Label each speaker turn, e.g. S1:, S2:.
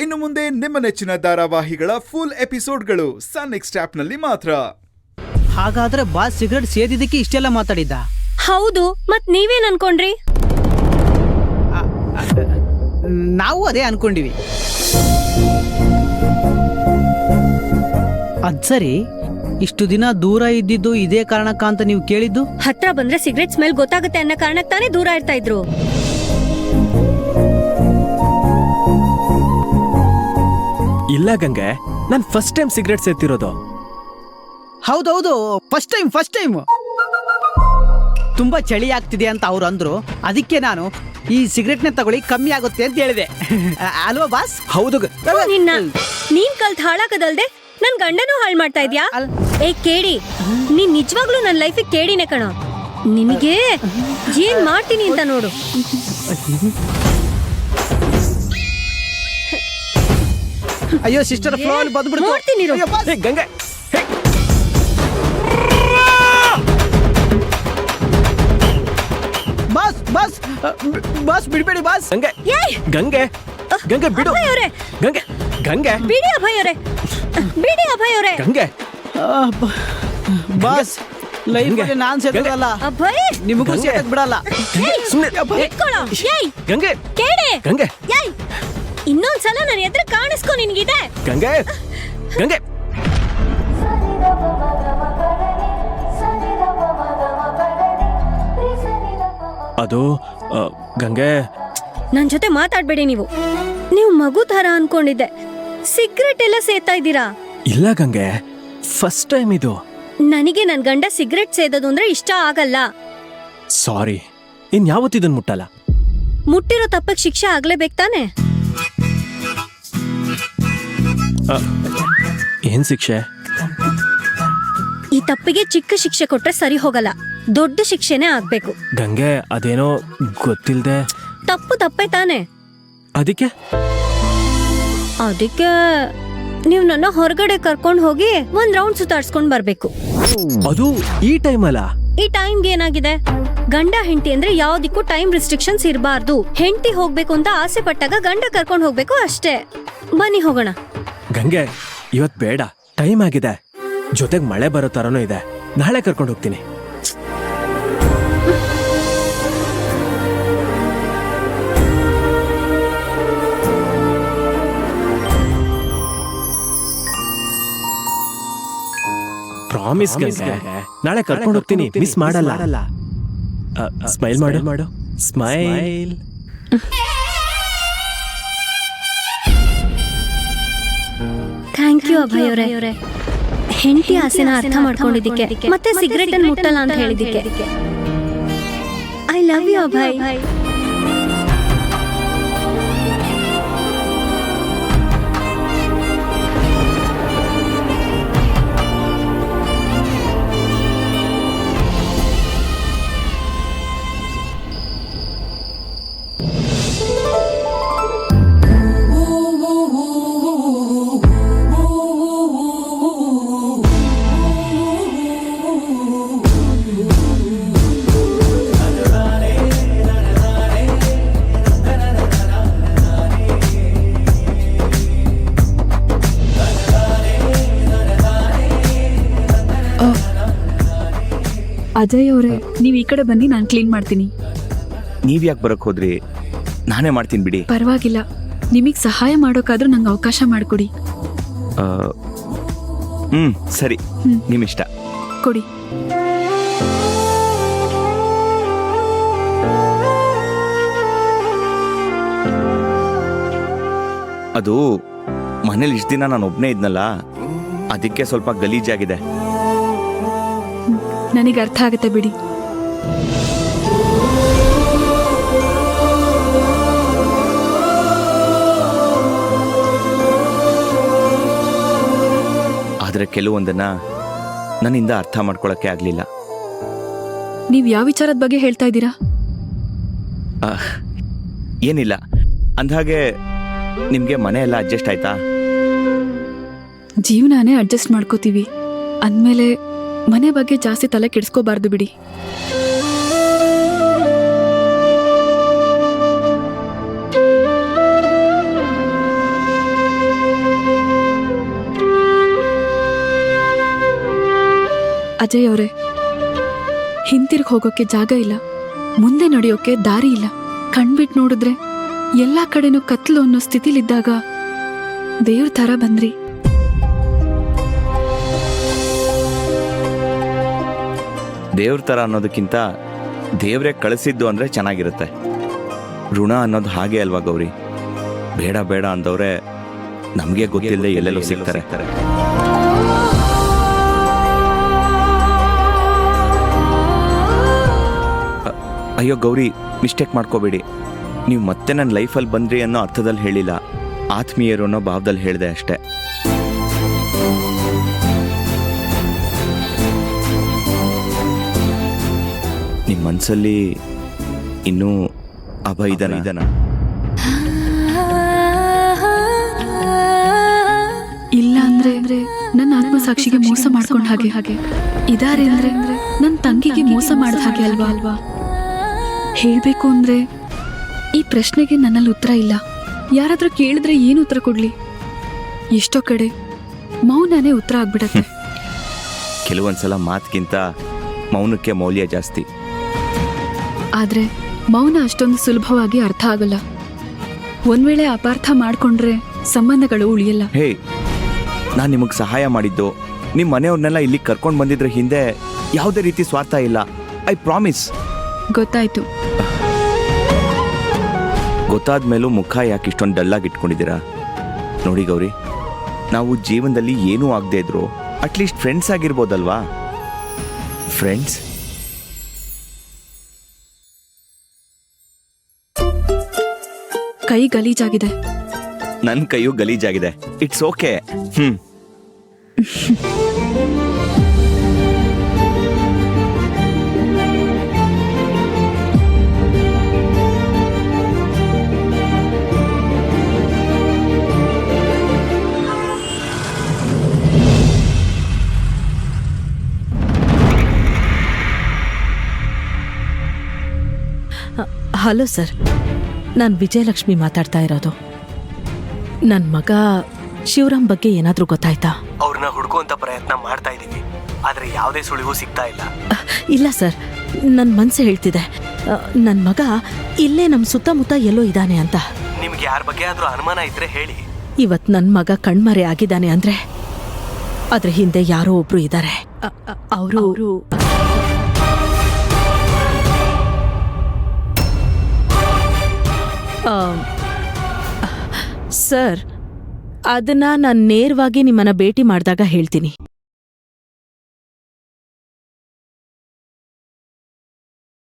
S1: ಇನ್ನು ಮುಂದೆ ನಿಮ್ಮ ನೆಚ್ಚಿನ ಧಾರಾವಾಹಿಗಳ ಫುಲ್ ಎಪಿಸೋಡ್ಗಳು ಸನ್ ನೆಕ್ಸ್ಟ್ ಆಪ್ನಲ್ಲಿ ಮಾತ್ರ.
S2: ಹಾಗಾದ್ರೆ ಬಾಸ್ ಸಿಗರೆಟ್ ಸೇದಿದ್ದಕ್ಕೆ ಇಷ್ಟೆಲ್ಲ ಮಾತಾಡಿದ್ದ?
S3: ಹೌದು, ಮತ್ ನೀವೇನ್ ಅನ್ಕೊಂಡ್ರಿ?
S2: ನಾವು ಅದೇ ಅನ್ಕೊಂಡಿವಿ. ಅದ್ ಸರಿ, ಇಷ್ಟು ದಿನ ದೂರ ಇದ್ದಿದ್ದು ಇದೇ ಕಾರಣಕ್ಕ ಅಂತ ನೀವು ಕೇಳಿದ್ದು?
S3: ಹತ್ರ ಬಂದ್ರೆ ಸಿಗರೆಟ್ ಸ್ಮೆಲ್ ಗೊತ್ತಾಗುತ್ತೆ ಅನ್ನೋ ಕಾರಣಕ್ಕೆ ತಾನೇ ದೂರ ಇರ್ತಾ ಇದ್ರು.
S4: ಇಲ್ಲ ಗಂಗೆ, ನಾನ್ ಫಸ್ಟ್ ಟೈಮ್ ಸಿಗರೆಟ್ ಸೇರ್ತಿರೋದು.
S2: ಹೌದೌದು, ಫಸ್ಟ್ ಟೈಮ್. ತುಂಬಾ ಚಳಿ ಆಗ್ತಿದೆ ಅಂತ ಅವ್ರು ಅಂದ್ರು, ಅದಕ್ಕೆ ನಾನು ಈ ಸಿಗರೆಟ್ನ ತಗೊಳ್ಳಿ, ಕಮ್ಮಿ ಆಗುತ್ತೆ ಅಂತ ಹೇಳಿದೆ. ಅಲ್ವಾ ಬಾಸ್?
S4: ಹೌದು.
S3: ನೀನ್ ಕಲ್ತ್ ಹಾಳಾಕದಲ್ದೆ ನನ್ ಗಂಡನೂ ಹಾಳು ಮಾಡ್ತಾ ಇದ್ಯಾ? ಏ ಕೇಡಿ, ನೀನ್ ನಿಜವಾಗ್ಲೂ ನನ್ ಲೈಫಿಗೆ ಕೇಡಿನೇ ಕಣೋ. ನಿನಗೆ ಏನ್ ಮಾಡ್ತೀನಿ ಅಂತ ನೋಡು.
S2: ಅಯ್ಯೋ ಸಿಸ್ಟರ್, ಫ್ಲೋ ಅಲ್ಲಿ ಬಂದ್ಬಿಡ್ತು.
S3: ನೋಡ್ತೀನಿ
S4: ಗಂಗೆ,
S2: ಬಾಸ್ ಬಾಸ್ ಬಾಸ್ ಬಿಡ್ಬೇಡಿ ಬಾಸ್.
S4: ಗಂಗೆ ಗಂಗೆ ಗಂಗೆ ಬಿಡು. ಗಂಗೆ ಗಂಗೆ
S3: ಬಿಡಿ ಅಭಯ್ ಅವರೇ.
S4: ಗಂಗೆ
S2: ಬಾಸ್, ಲೈಫ್ ಅಲ್ಲಿ ನಾನ್ ಸೇದಲ್ಲ,
S3: ಅಭಯ್
S2: ನಿಮಗೂ ಸೇದಕ್ ಬಿಡಲ್ಲ.
S4: ಗಂಗೆ
S3: ಕೇಳಿ
S4: ಗಂಗೆ,
S3: ಇನ್ನೊಂದ್ಸಲ ನನ್ನ ಎದುರು ಕಾಣಿಸ್ಕೊ ನಿನ್ಗಿದೆ.
S4: ಗಂಗೆ ಗಂಗೆ ಅದು ಗಂಗೆ,
S3: ನನ್ ಜೊತೆ ಮಾತಾಡ್ಬೇಡಿ ನೀವು. ನೀವು ಮಗು ತರ ಅನ್ಕೊಂಡಿದ್ದೆ, ಸಿಗರೆಟ್ ಎಲ್ಲ ಸೇತಾ ಇದ್ದೀರಾ.
S4: ಇಲ್ಲ ಗಂಗೆ, ಫಸ್ಟ್ ಟೈಮ್ ಇದು.
S3: ನನಗೆ ನನ್ ಗಂಡ ಸಿಗರೆಟ್ ಸೇದೋದು ಅಂದ್ರೆ ಇಷ್ಟ ಆಗಲ್ಲ.
S4: ಸಾರಿ, ಇನ್ಯಾವತ್ತು ಇದನ್ ಮುಟ್ಟಲ್ಲ.
S3: ಮುಟ್ಟಿರೋ ತಪ್ಪಕ್ಕೆ ಶಿಕ್ಷೆ ಆಗ್ಲೇಬೇಕು ತಾನೆ?
S4: ಏನ್ ಶಿಕ್ಷೆ?
S3: ಈ ತಪ್ಪಿಗೆ ಚಿಕ್ಕ ಶಿಕ್ಷೆ ಕೊಟ್ರೆ ಸರಿ ಹೋಗಲ್ಲ, ದೊಡ್ಡ ಶಿಕ್ಷೆನೇ ಆಗ್ಬೇಕು.
S4: ಗಂಗೆ, ಅದೇನೋ ಗೊತ್ತಿಲ್ದೆ.
S3: ತಪ್ಪು ತಪ್ಪೇ ತಾನೆ?
S4: ಅದಕ್ಕೆ
S3: ನೀವು ನನ್ನ ಹೊರಗಡೆ ಕರ್ಕೊಂಡು ಹೋಗಿ ಒಂದ್ ರೌಂಡ್ ಸುತ್ತಾಡ್ಸ್ಕೊಂಡ್ ಬರ್ಬೇಕು.
S4: ಅದು ಈ ಟೈಮ್ ಅಲ್ಲ.
S3: ಈ ಟೈಮ್ಗೆ ಏನಾಗಿದೆ? ಗಂಡ ಹೆಂಡತಿ ಅಂದ್ರೆ ಯಾವ್ದಕ್ಕೂ ಟೈಮ್ ರಿಸ್ಟ್ರಿಕ್ಷನ್ಸ್ ಇರಬಾರ್ದು. ಹೆಂಡತಿ ಹೋಗ್ಬೇಕು ಅಂತ ಆಸೆ ಪಟ್ಟಾಗ ಗಂಡ ಕರ್ಕೊಂಡು ಹೋಗ್ಬೇಕು ಅಷ್ಟೇ. ಬನ್ನಿ ಹೋಗೋಣ.
S4: ಗಂಗೆ, ಇವತ್ ಬೇಡ, ಟೈಮ್ ಆಗಿದೆ. ಜೊತೆಗ್ ಮಳೆ ಬರೋ ತರನೂ ಇದೆ. ನಾಳೆ ಕರ್ಕೊಂಡು ಹೋಗ್ತೀನಿ. ಪ್ರಾಮಿಸ್ ಗಂಗೆ, ನಾಳೆ ಕರ್ಕೊಂಡು ಹೋಗ್ತೀನಿ, ಮಿಸ್ ಮಾಡಲ್ಲ. ಸ್ಮೈಲ್ ಮಾಡು. ಸ್ಮೈಲ್.
S3: ಥ್ಯಾಂಕ್ ಯು ಅಭಯ್ ಅವರೇ, ಹೆಂಡತಿ ಆಸೆನ ಅರ್ಥ ಮಾಡ್ಕೊಂಡಿದ್ದಕ್ಕೆ ಮತ್ತೆ ಸಿಗರೆಟ್ ಅನ್ನು ಮುಟ್ಟಲ್ಲ ಅಂತ ಹೇಳಿದ್ದಕ್ಕೆ. I love you Abhay.
S5: Ajay ಅವರೇ, ನೀವ್ ಈ ಕಡೆ ಬನ್ನಿ, ನಾನು ಕ್ಲೀನ್ ಮಾಡ್ತೀನಿ.
S6: ನೀವ್ ಯಾಕೆ ಬರಕ್ ಹೋದ್ರಿ? ನಾನೇ ಮಾಡ್ತೀನಿ ಬಿಡಿ.
S5: ಪರವಾಗಿಲ್ಲ, ನಿಮಗ್ ಸಹಾಯ ಮಾಡೋಕಾದ್ರೂ ನಂಗೆ ಅವಕಾಶ ಮಾಡಿಕೊಡಿ.
S6: ಸರಿ, ನಿಮ್ಮಿಷ್ಟ.
S5: ಕೊಡಿ.
S6: ಅದು ಮನೇಲಿ ಇಷ್ಟ ದಿನ ನಾನು ಒಬ್ನೇ ಇದ್ನಲ್ಲ, ಅದಕ್ಕೆ ಸ್ವಲ್ಪ ಗಲೀಜಾಗಿದೆ.
S5: ನನಗೆ ಅರ್ಥ ಆಗುತ್ತೆ ಬಿಡಿ.
S6: ಆದ್ರೆ ಕೆಲವೊಂದನ್ನ ನನ್ನಿಂದ ಅರ್ಥ ಮಾಡ್ಕೊಳಕ್ಕೆ ಆಗ್ಲಿಲ್ಲ.
S5: ನೀವ್ ಯಾವ ವಿಚಾರದ ಬಗ್ಗೆ ಹೇಳ್ತಾ ಇದ್ದೀರಾ?
S6: ಏನಿಲ್ಲ, ಅಂದ್ಹಾಗೆ ನಿಮ್ಗೆ ಮನೆ ಎಲ್ಲ ಅಡ್ಜಸ್ಟ್ ಆಯ್ತಾ?
S5: ಜೀವನಾನೇ ಅಡ್ಜಸ್ಟ್ ಮಾಡ್ಕೋತೀವಿ ಅಂದ್ಮೇಲೆ ಮನೆ ಬಗ್ಗೆ ಜಾಸ್ತಿ ತಲೆ ಕೆಡಿಸ್ಕೋಬಾರ್ದು ಬಿಡಿ. ಅಜಯ್ ಅವರೇ, ಹಿಂತಿರ್ಗಿ ಹೋಗೋಕೆ ಜಾಗ ಇಲ್ಲ, ಮುಂದೆ ನಡೆಯೋಕೆ ದಾರಿ ಇಲ್ಲ. ಕಣ್ಬಿಟ್ಟು ನೋಡಿದ್ರೆ ಎಲ್ಲಾ ಕಡೆನೂ ಕತ್ಲು ಅನ್ನೋ ಸ್ಥಿತಿಲಿದ್ದಾಗ ದೇವ್ರ ಥರ ಬಂದ್ರಿ.
S6: ದೇವ್ರ ಥರ ಅನ್ನೋದಕ್ಕಿಂತ ದೇವ್ರೇ ಕಳಿಸಿದ್ದು ಅಂದರೆ ಚೆನ್ನಾಗಿರುತ್ತೆ. ಋಣ ಅನ್ನೋದು ಹಾಗೆ ಅಲ್ವಾ ಗೌರಿ? ಬೇಡ ಬೇಡ ಅಂದವ್ರೆ ನಮಗೆ ಗೊತ್ತಿಲ್ಲದೆ ಎಲ್ಲೆಲ್ಲೋ ಸಿಗ್ತಾರೆ. ಅಯ್ಯೋ ಗೌರಿ, ಮಿಸ್ಟೇಕ್ ಮಾಡ್ಕೋಬೇಡಿ. ನೀವು ಮತ್ತೆ ನನ್ನ ಲೈಫಲ್ಲಿ ಬಂದ್ರಿ ಅನ್ನೋ ಅರ್ಥದಲ್ಲಿ ಹೇಳಿಲ್ಲ, ಆತ್ಮೀಯರು ಅನ್ನೋ ಭಾವದಲ್ಲಿ ಹೇಳಿದೆ ಅಷ್ಟೇ. ನಿಮ್ಮ ಮನಸ್ಸಲ್ಲಿ ಇನ್ನೂ ಅಭಯ ಇದನ
S5: ಇಲ್ಲ ಅಂದ್ರೆ ನನ್ನ ಆತ್ಮಸಾಕ್ಷಿಗೆ ಮೋಸ ಮಾಡ್ಕೊಂಡ ಹಾಗೆ ಇದಾರೆ ಅಂದ್ರೆ ನನ್ನ ತಂಗಿಗೆ ಮೋಸ ಮಾಡಿದ ಹಾಗೆ ಅಲ್ವಾ? ಹೇಳ್ಬೇಕು ಅಂದ್ರೆ ಈ ಪ್ರಶ್ನೆಗೆ ನನ್ನಲ್ಲಿ ಉತ್ತರ ಇಲ್ಲ. ಯಾರಾದ್ರೂ ಕೇಳಿದ್ರೆ ಏನು ಉತ್ತರ ಕೊಡ್ಲಿ? ಎಷ್ಟೋ ಕಡೆ ಮೌನನೇ ಉತ್ತರ ಆಗ್ಬಿಡತ್ತೆ.
S6: ಕೆಲವೊಂದ್ಸಲ ಮಾತಿಗಿಂತ ಮೌನಕ್ಕೆ ಮೌಲ್ಯ ಜಾಸ್ತಿ.
S5: ಆದ್ರೆ ಮೌನ ಅಷ್ಟೊಂದು ಸುಲಭವಾಗಿ ಅರ್ಥ ಆಗಲ್ಲ. ಒಂದ್ ವೇಳೆ ಅಪಾರ್ಥ ಮಾಡ್ಕೊಂಡ್ರೆ ಸಂಬಂಧಗಳು ಉಳಿಯಲ್ಲ.
S6: ಹೇ, ನಾನು ನಿಮಗೆ ಸಹಾಯ ಮಾಡಿದ್ದು, ನಿಮ್ಮ ಮನೆಯವ್ರನ್ನೆಲ್ಲ ಇಲ್ಲಿ ಕರ್ಕೊಂಡು ಬಂದಿದ್ರ ಹಿಂದೆ ಯಾವುದೇ ರೀತಿ ಸ್ವಾರ್ಥ ಇಲ್ಲ. I promise.
S5: ಗೊತ್ತಾಯ್ತು.
S6: ಗೊತ್ತಾದ ಮೇಲೂ ಮುಖ ಯಾಕೆ ಇಷ್ಟೊಂದು ಡಲ್ಲಾಗಿ ಇಟ್ಕೊಂಡಿದ್ದೀರಾ? ನೋಡಿ ಗೌರಿ, ನಾವು ಜೀವನದಲ್ಲಿ ಏನೂ ಆಗದೆ ಇದ್ರು ಅಟ್ಲೀಸ್ಟ್ ಫ್ರೆಂಡ್ಸ್ ಆಗಿರ್ಬೋದಲ್ವಾ? ಫ್ರೆಂಡ್ಸ್.
S5: ಕೈ ಗಲೀಜಾಗಿದೆ.
S6: ನನ್ನ ಕೈಯೂ ಗಲೀಜಾಗಿದೆ. It's okay.
S7: ಹಲೋ ಸರ್, ನಾನು ವಿಜಯಲಕ್ಷ್ಮಿ ಮಾತಾಡ್ತಾ ಇರೋದು. ನನ್ನ ಮಗ ಶಿವರಾಮ್ ಬಗ್ಗೆ ಏನಾದರೂ ಗೊತ್ತಾಯ್ತಾ?
S4: ಅವ್ರನ್ನ ಹುಡುಕುವಂತ ಪ್ರಯತ್ನ ಮಾಡ್ತಾ ಇದೀವಿ, ಆದ್ರೆ ಯಾವುದೇ ಸುಳಿವು ಸಿಗ್ತಾ ಇಲ್ಲ.
S7: ಇಲ್ಲ ಸರ್, ನನ್ನ ಮನಸ್ಸು ಹೇಳ್ತಿದೆ, ನನ್ನ ಮಗ ಇಲ್ಲೇ ನಮ್ಮ ಸುತ್ತಮುತ್ತ ಎಲ್ಲೋ ಇದ್ದಾನೆ ಅಂತ.
S4: ನಿಮ್ಗೆ ಯಾರ ಬಗ್ಗೆ ಆದ್ರೂ ಅನುಮಾನ ಇದ್ರೆ ಹೇಳಿ.
S7: ಇವತ್ತು ನನ್ನ ಮಗ ಕಣ್ಮರೆ ಆಗಿದ್ದಾನೆ ಅಂದ್ರೆ ಅದ್ರ ಹಿಂದೆ ಯಾರೋ ಒಬ್ರು ಇದ್ದಾರೆ. ಅವರು ಸರ್, ಅದನ್ನ ನಾನು ನೇರವಾಗಿ ನಿಮ್ಮನ್ನ ಭೇಟಿ ಮಾಡಿದಾಗ ಹೇಳ್ತೀನಿ.